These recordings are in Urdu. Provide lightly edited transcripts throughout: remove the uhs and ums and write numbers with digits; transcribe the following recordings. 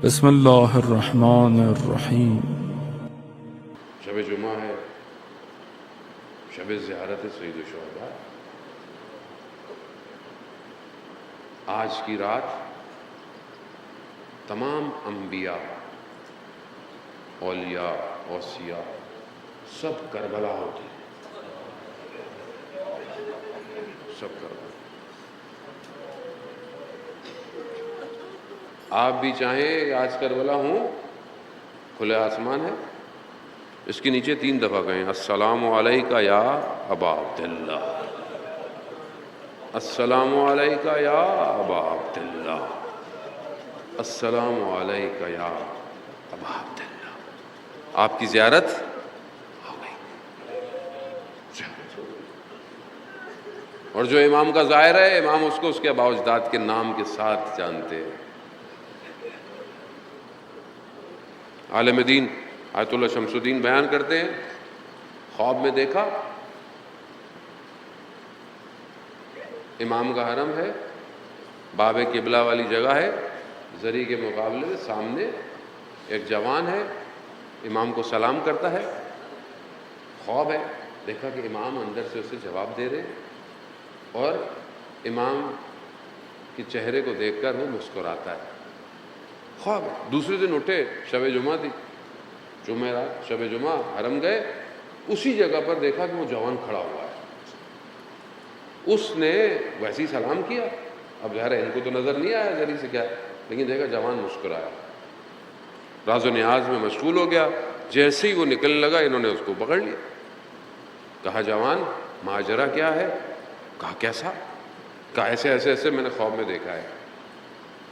بسم اللہ الرحمن الرحیم۔ شب جمعہ ہے، شب زیارت سید الشہداء۔ آج کی رات تمام انبیاء، اولیاء، اوصیاء سب کربلا ہوتے ہیں، سب کربلا۔ آپ بھی چاہیں آج کربلا ہوں، کھلے آسمان ہے، اس کے نیچے 3 دفعہ کہیں السلام علیکہ یا ابا عبداللہ، السلام علیکہ یا ابا عبداللہ، السلام علیکہ یا ابا عبداللہ۔ آپ کی زیارت ہو گئی، زیارت ہو گئی۔ اور جو امام کا ظاہر ہے، امام اس کو اس کے آباء و اجداد کے نام کے ساتھ جانتے ہیں۔ عالم دین آیت اللہ شمس الدین بیان کرتے ہیں، خواب میں دیکھا امام کا حرم ہے، باب قبلہ والی جگہ ہے، زری کے مقابلے میں سامنے ایک جوان ہے، امام کو سلام کرتا ہے۔ خواب ہے، دیکھا کہ امام اندر سے اسے جواب دے رہے اور امام کے چہرے کو دیکھ کر وہ مسکراتا ہے۔ خواب ہے۔ دوسرے دن اٹھے، شب جمعہ تھی، جمعرات شب جمعہ، حرم گئے، اسی جگہ پر دیکھا کہ وہ جوان کھڑا ہوا ہے۔ اس نے ویسے ہی سلام کیا، اب ظاہر ہے ان کو تو نظر نہیں آیا ذری سے کیا، لیکن دیکھا جوان مسکرایا، راز و نیاز میں مشغول ہو گیا۔ جیسے ہی وہ نکلنے لگا، انہوں نے اس کو پکڑ لیا، کہا جوان ماجرا کیا ہے؟ کہا کیسا؟ کہا ایسے ایسے ایسے میں نے خواب میں دیکھا ہے۔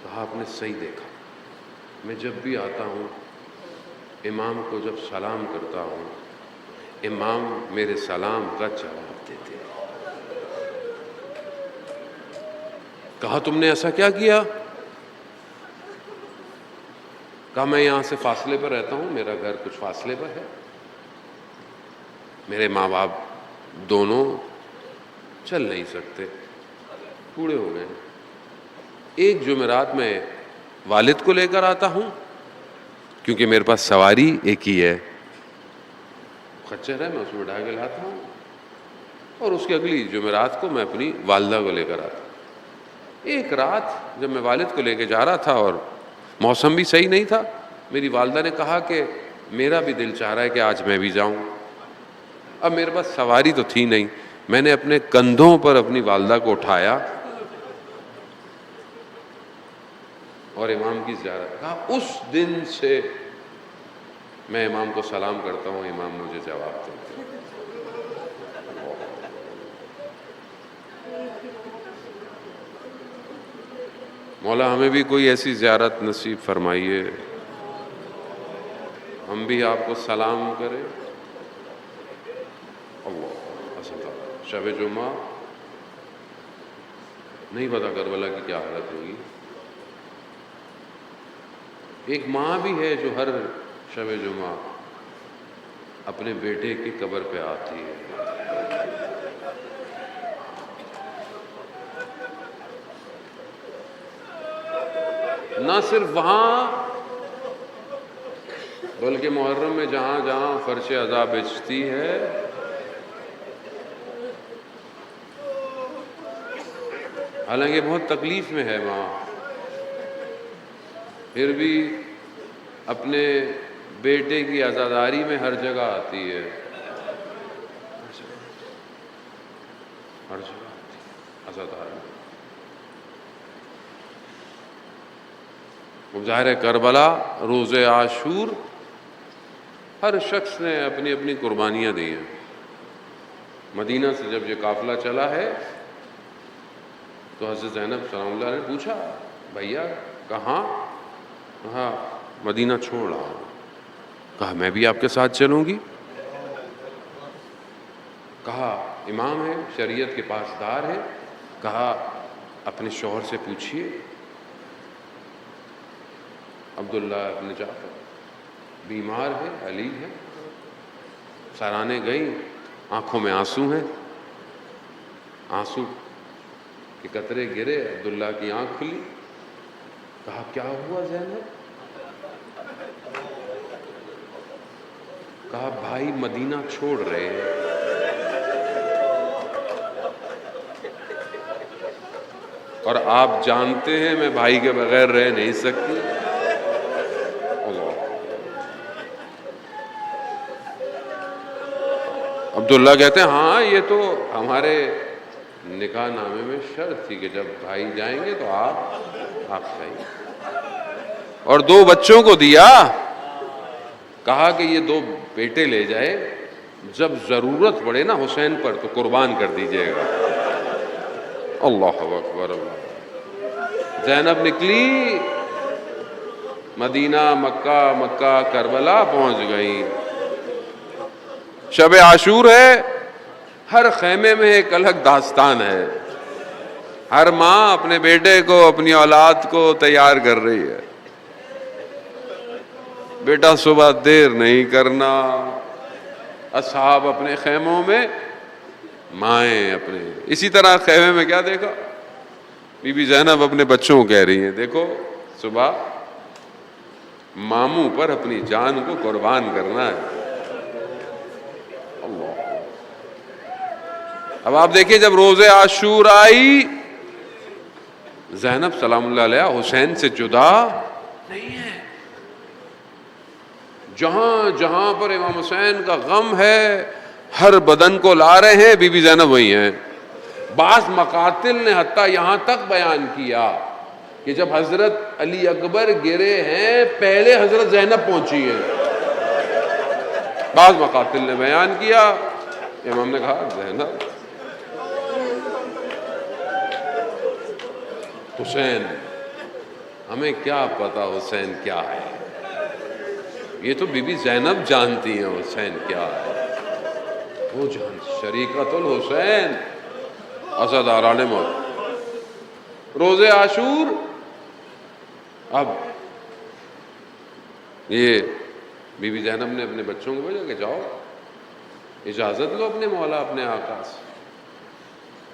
کہا آپ نے صحیح دیکھا، میں جب بھی آتا ہوں امام کو جب سلام کرتا ہوں، امام میرے سلام کا جواب دیتے ہیں۔ کہا تم نے ایسا کیا کیا؟ کہا میں یہاں سے فاصلے پر رہتا ہوں، میرا گھر کچھ فاصلے پر ہے، میرے ماں باپ دونوں چل نہیں سکتے، بوڑھے ہو گئے، ایک جمعرات میں والد کو لے کر آتا ہوں، کیونکہ میرے پاس سواری ایک ہی ہے، خچر ہے، میں اس میں ڈھا کے لاتا ہوں، اور اس کی اگلی جمعرات کو میں اپنی والدہ کو لے کر آتا ہوں۔ ایک رات جب میں والد کو لے کے جا رہا تھا اور موسم بھی صحیح نہیں تھا، میری والدہ نے کہا کہ میرا بھی دل چاہ رہا ہے کہ آج میں بھی جاؤں۔ اب میرے پاس سواری تو تھی نہیں، میں نے اپنے کندھوں پر اپنی والدہ کو اٹھایا اور امام کی زیارت۔ کہا اس دن سے میں امام کو سلام کرتا ہوں، امام مجھے جواب دیتے ہیں۔ مولا ہمیں بھی کوئی ایسی زیارت نصیب فرمائیے، ہم بھی آپ کو سلام کریں۔ اللہ حسن شب جمعہ، نہیں پتا کربلا کی کیا حالت ہوگی۔ ایک ماں بھی ہے جو ہر شب جمعہ اپنے بیٹے کی قبر پہ آتی ہے، نہ صرف وہاں بلکہ محرم میں جہاں جہاں فرش عزا بچتی ہے، حالانکہ بہت تکلیف میں ہے ماں، پھر بھی اپنے بیٹے کی عزاداری میں ہر جگہ آتی ہے، ہر جگہ آتی ہے عزاداری۔ ظاہر ہے کربلا، روز عاشور، ہر شخص نے اپنی اپنی قربانیاں دی ہیں۔ مدینہ سے جب یہ قافلہ چلا ہے تو حضرت زینب سلام اللہ نے پوچھا بھیا کہاں؟ کہا مدینہ چھوڑ رہا ہوں۔ کہا میں بھی آپ کے ساتھ چلوں گی؟ کہا امام ہے، شریعت کے پاسدار ہے، کہا اپنے شوہر سے پوچھئے، عبداللہ ابن جعفر بیمار ہے، علی ہے، سرانے گئیں، آنکھوں میں آنسو ہیں، آنسو کے قطرے گرے، عبداللہ کی آنکھ کھلی، کہا کیا ہوا زینب؟ کہا بھائی مدینہ چھوڑ رہے ہیں، اور آپ جانتے ہیں میں بھائی کے بغیر رہ نہیں سکتی۔ اللہ، عبداللہ کہتے ہیں ہاں یہ تو ہمارے نکاح نامے میں شرط تھی کہ جب بھائی جائیں گے تو آپ جائیے، اور 2 بچوں کو دیا، کہا کہ یہ 2 بیٹے لے جائے، جب ضرورت پڑے نا حسین پر تو قربان کر دیجئے گا۔ اللہ اکبر اللہ۔ زینب نکلی مدینہ، مکہ، مکہ کربلا پہنچ گئی۔ شب عاشور ہے، ہر خیمے میں ایک الگ داستان ہے، ہر ماں اپنے بیٹے کو، اپنی اولاد کو تیار کر رہی ہے، بیٹا صبح دیر نہیں کرنا، اصحاب اپنے خیموں میں، مائیں اپنے۔ اسی طرح خیمے میں کیا دیکھا؟ بی بی زینب اپنے بچوں کو کہہ رہی ہیں دیکھو صبح ماموں پر اپنی جان کو قربان کرنا ہے۔ اللہ، اب آپ دیکھیں جب روز عاشور آئی، زینب سلام اللہ علیہ حسین سے جدا نہیں ہے، جہاں جہاں پر امام حسین کا غم ہے ہر بدن کو لا رہے ہیں، بی بی زینب وہی ہیں۔ بعض مقاتل نے حتیٰ یہاں تک بیان کیا کہ جب حضرت علی اکبر گرے ہیں پہلے حضرت زینب پہنچی ہیں۔ بعض مقاتل نے بیان کیا، امام نے کہا زینب، حسین، ہمیں کیا پتا حسین کیا ہے، یہ تو بی بی زینب جانتی ہیں حسین کیا ہے، وہ جان شریکت الحسین عزاداران موت۔ روز عاشور، اب یہ بی بی زینب نے اپنے بچوں کو بھیجا کہ جاؤ اجازت لو اپنے مولا اپنے آقا سے،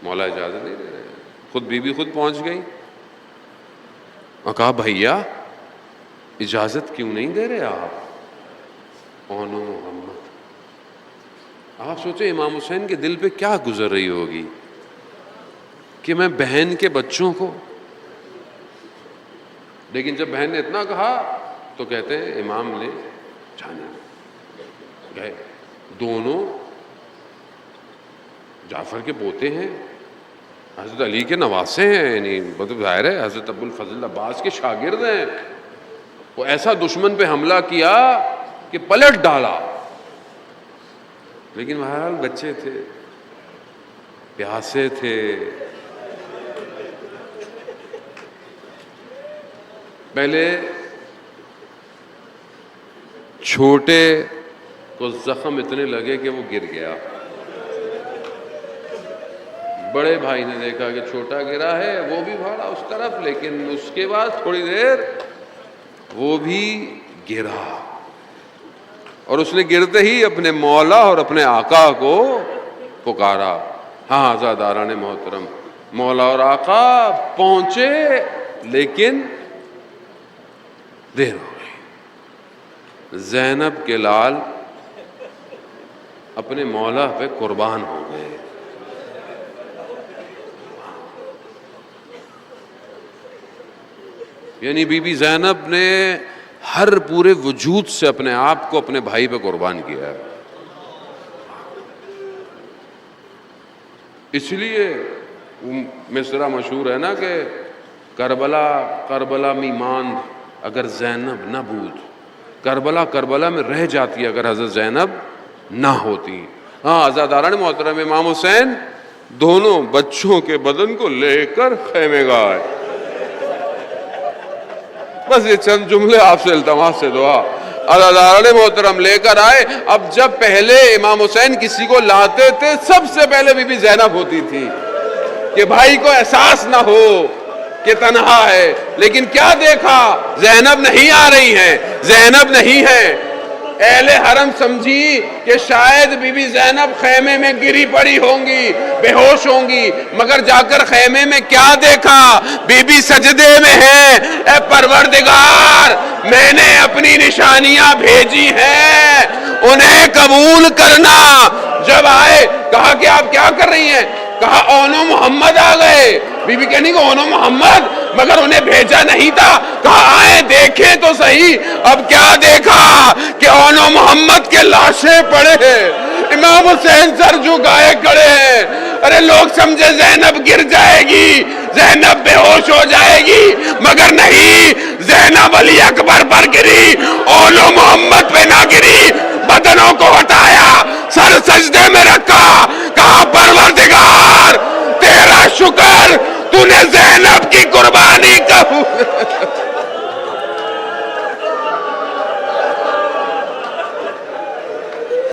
مولا اجازت نہیں دے رہے ہیں، خود بی بی خود پہنچ گئی اور کہا بھیا اجازت کیوں نہیں دے رہے آپ؟ اونو محمد، آپ سوچیں امام حسین کے دل پہ کیا گزر رہی ہوگی کہ میں بہن کے بچوں کو، لیکن جب بہن نے اتنا کہا تو کہتے ہیں امام نے جانے گئے۔ دونوں جعفر کے پوتے ہیں، حضرت علی کے نواسے ہیں، یعنی مطلب ظاہر ہے حضرت ابو الفضل عباس کے شاگرد ہیں، وہ ایسا دشمن پہ حملہ کیا کہ پلٹ ڈالا، لیکن بہرحال بچے تھے، پیاسے تھے، پہلے چھوٹے کو زخم اتنے لگے کہ وہ گر گیا، بڑے بھائی نے دیکھا کہ چھوٹا گرا ہے، وہ بھی بھاگا اس طرف، لیکن اس کے بعد تھوڑی دیر وہ بھی گرا، اور اس نے گرتے ہی اپنے مولا اور اپنے آقا کو پکارا۔ ہاں عزاداران محترم، مولا اور آقا پہنچے لیکن دیر ہو گئی۔ زینب کے لال اپنے مولا پہ قربان ہو گئے۔ یعنی بی بی زینب نے ہر پورے وجود سے اپنے آپ کو اپنے بھائی پہ قربان کیا ہے۔ اس لیے مصرع مشہور ہے نا کہ کربلا می ماند اگر زینب نہ بود، کربلا میں رہ جاتی اگر حضرت زینب نہ ہوتی۔ ہاں عزاداران محترم، امام حسین دونوں بچوں کے بدن کو لے کر خیمے گاہ آئے۔ بس یہ چند جملے آپ سے التماس سے دعا، عزاداران محترم لے کر آئے۔ اب جب پہلے امام حسین کسی کو لاتے تھے سب سے پہلے بی بی زینب ہوتی تھی کہ بھائی کو احساس نہ ہو کہ تنہا ہے، لیکن کیا دیکھا؟ زینب نہیں آ رہی ہیں، زینب نہیں ہے۔ اہل حرم سمجھی کہ شاید بی بی زینب خیمے میں گری پڑی ہوں گی، بے ہوش ہوں گی، مگر جا کر خیمے میں کیا دیکھا؟ بی بی سجدے میں ہے۔ اے پروردگار، میں نے اپنی نشانیاں بھیجی ہیں، انہیں قبول کرنا. جب آئے کہا کہ آپ کیا کر رہی ہیں؟ کہا اونو محمد آ گئے. بی بی کہنی کہ اونو محمد، مگر انہیں بھیجا نہیں تھا. کہا آئیں دیکھیں تو صحیح. اب کیا دیکھا کہ اونو محمد کے لاشیں پڑے ہیں، امام حسین سر جھکائے کھڑے ہیں. ارے لوگ سمجھے زینب گر جائے گی، زینب بے ہوش ہو جائے گی، مگر نہیں، زینب علی اکبر پر گری، اونو محمد پہ نہ گری. بدنوں کو ہٹایا، سر سجدے میں رکھا، کہا پروردگار تیرا شکر، تو نے زینب کی قربانی قبول